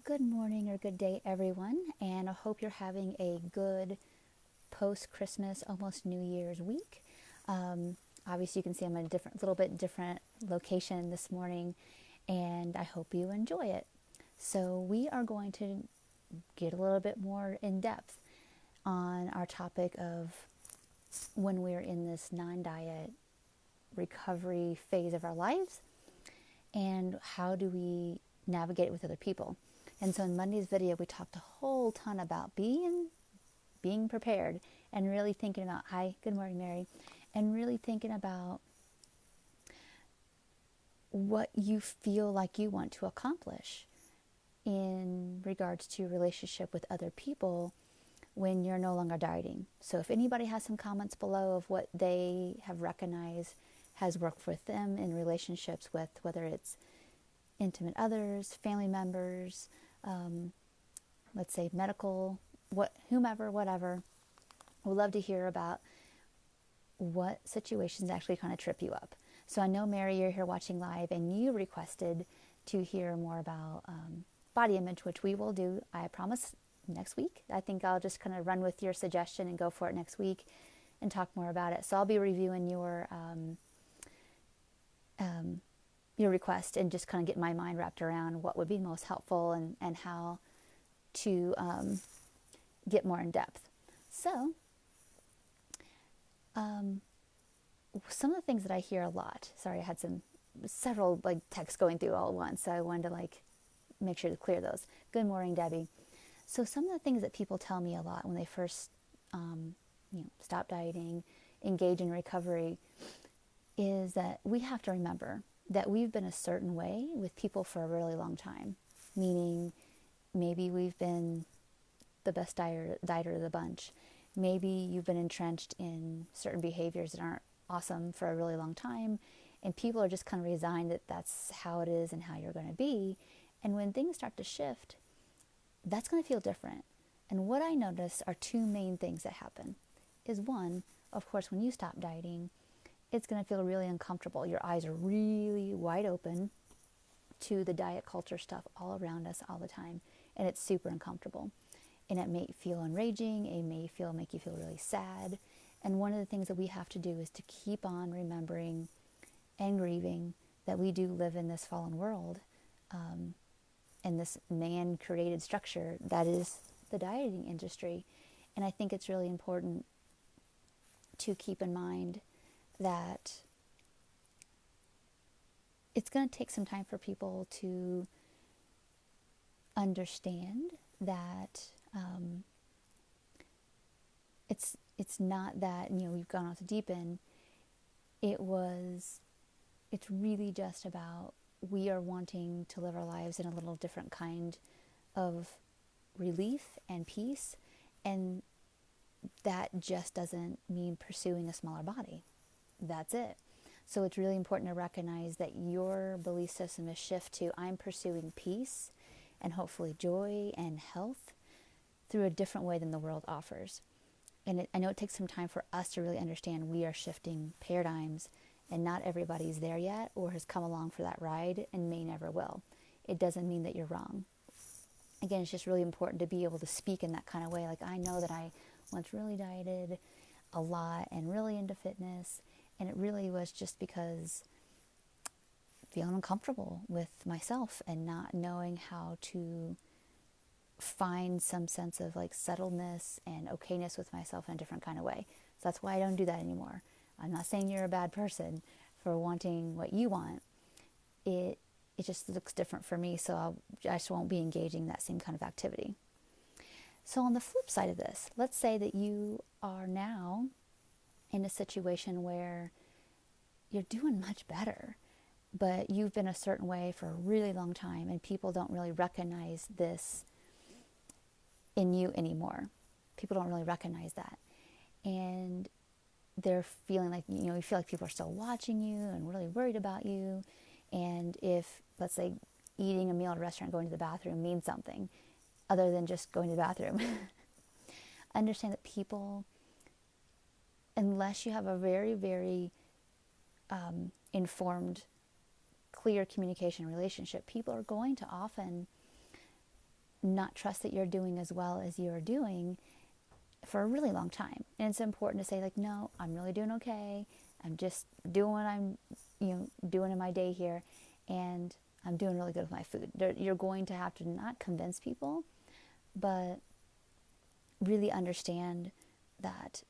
Good morning or good day, everyone, and I hope you're having a good post Christmas, almost New Year's week. Obviously, you can see I'm in a little bit different location this morning, and I hope you enjoy it. So, we are going to get a little bit more in depth on our topic of when we're in this non diet recovery phase of our lives and how do we navigate it with other people. And so in Monday's video, we talked a whole ton about being prepared and really thinking about, hi, good morning, Mary, and really thinking about what you feel like you want to accomplish in regards to your relationship with other people when you're no longer dieting. So if anybody has some comments below of what they have recognized has worked with them in relationships with whether it's intimate others, family members, let's say medical, whomever, whatever. We'd love to hear about what situations actually kind of trip you up. So I know, Mary, you're here watching live and you requested to hear more about body image, which we will do, I promise, next week. I think I'll just kind of run with your suggestion and go for it next week and talk more about it. So I'll be reviewing your request and just kind of get my mind wrapped around what would be most helpful and how to get more in depth. So some of the things that I hear a lot, sorry, I had several texts going through all at once, so I wanted to make sure to clear those. Good morning, Debbie. So some of the things that people tell me a lot when they first stop dieting, engage in recovery, is that we have to remember that we've been a certain way with people for a really long time, meaning maybe we've been the best dieter of the bunch. Maybe you've been entrenched in certain behaviors that aren't awesome for a really long time, and people are just kind of resigned that that's how it is and how you're going to be. And when things start to shift, that's going to feel different. And what I notice are two main things that happen. Is one, of course, when you stop dieting, it's going to feel really uncomfortable. Your eyes are really wide open to the diet culture stuff all around us all the time, and it's super uncomfortable. And it may feel enraging, it may make you feel really sad. And one of the things that we have to do is to keep on remembering and grieving that we do live in this fallen world, and this man-created structure that is the dieting industry. And I think it's really important to keep in mind that it's going to take some time for people to understand that it's not that we've gone off the deep end. It's really just about we are wanting to live our lives in a little different kind of relief and peace, and that just doesn't mean pursuing a smaller body. That's it. So it's really important to recognize that your belief system is shift to I'm pursuing peace and hopefully joy and health through a different way than the world offers. And I know it takes some time for us to really understand we are shifting paradigms, and not everybody's there yet or has come along for that ride and may never will. It doesn't mean that you're wrong. Again, it's just really important to be able to speak in that kind of way. Like, I know that I once really dieted a lot and really into fitness, and it really was just because feeling uncomfortable with myself and not knowing how to find some sense of settledness and okayness with myself in a different kind of way. So that's why I don't do that anymore. I'm not saying you're a bad person for wanting what you want. It just looks different for me, so I just won't be engaging that same kind of activity. So on the flip side of this, let's say that you are now in a situation where you're doing much better, but you've been a certain way for a really long time and people don't really recognize this in you anymore. People don't really recognize that. And they're feeling like, you feel like people are still watching you and really worried about you. And if, let's say, eating a meal at a restaurant, going to the bathroom means something other than just going to the bathroom, understand that people, unless you have a very, very informed, clear communication relationship, people are going to often not trust that you're doing as well as you're doing for a really long time. And it's important to say, like, no, I'm really doing okay. I'm just doing what I'm, doing in my day here, and I'm doing really good with my food. You're going to have to not convince people, but really understand that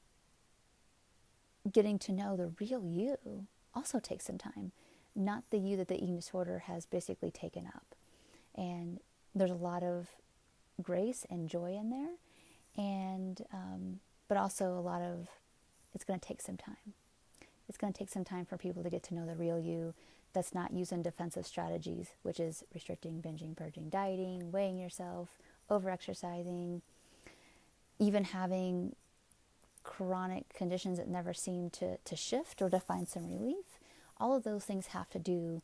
getting to know the real you also takes some time, not the you that the eating disorder has basically taken up. And there's a lot of grace and joy in there, and but also a lot of, it's going to take some time. It's going to take some time for people to get to know the real you that's not using defensive strategies, which is restricting, binging, purging, dieting, weighing yourself, over-exercising, even having chronic conditions that never seem to shift or to find some relief. All of those things have to do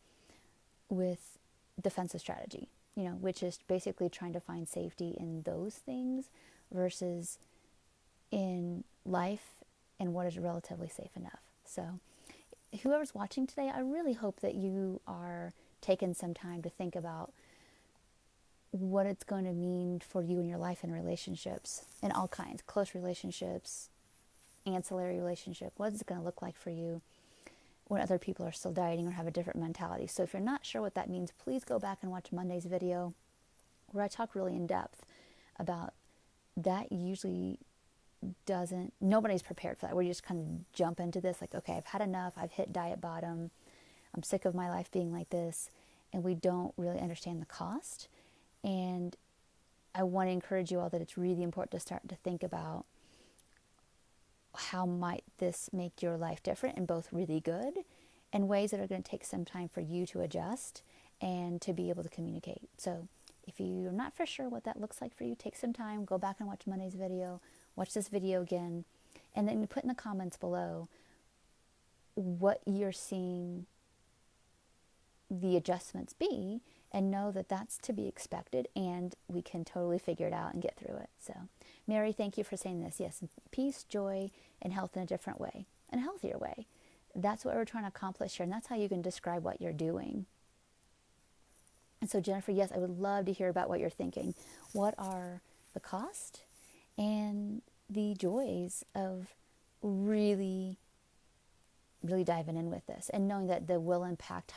with defensive strategy, which is basically trying to find safety in those things versus in life and what is relatively safe enough. So whoever's watching today, I really hope that you are taking some time to think about what it's going to mean for you in your life and relationships, in all kinds, close relationships, ancillary relationship. What is it going to look like for you when other people are still dieting or have a different mentality? So if you're not sure what that means, please go back and watch Monday's video where I talk really in depth about that. Usually nobody's prepared for that. We just kind of jump into this like, okay, I've had enough. I've hit diet bottom. I'm sick of my life being like this. And we don't really understand the cost. And I want to encourage you all that it's really important to start to think about how might this make your life different in both really good and ways that are going to take some time for you to adjust and to be able to communicate. So if you're not for sure what that looks like for you, take some time, go back and watch Monday's video, watch this video again, and then put in the comments below what you're seeing the adjustments be, and know that that's to be expected, and we can totally figure it out and get through it. So, Mary, thank you for saying this. Yes, peace, joy, and health in a different way, and a healthier way. That's what we're trying to accomplish here, and that's how you can describe what you're doing. And so, Jennifer, yes, I would love to hear about what you're thinking. What are the costs and the joys of really diving in with this, and knowing that they will impact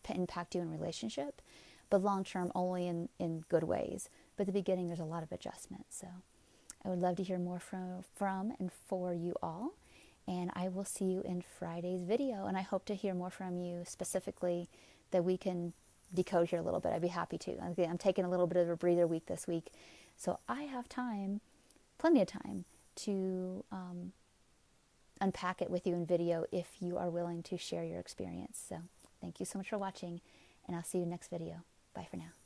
impact you in relationship, but long term only in good ways. But at the beginning, there's a lot of adjustment. So I would love to hear more from and for you all. And I will see you in Friday's video. And I hope to hear more from you specifically that we can decode here a little bit. I'd be happy to. I'm taking a little bit of a breather week this week. So I have time, plenty of time, to unpack it with you in video if you are willing to share your experience. So thank you so much for watching, and I'll see you next video. Bye for now.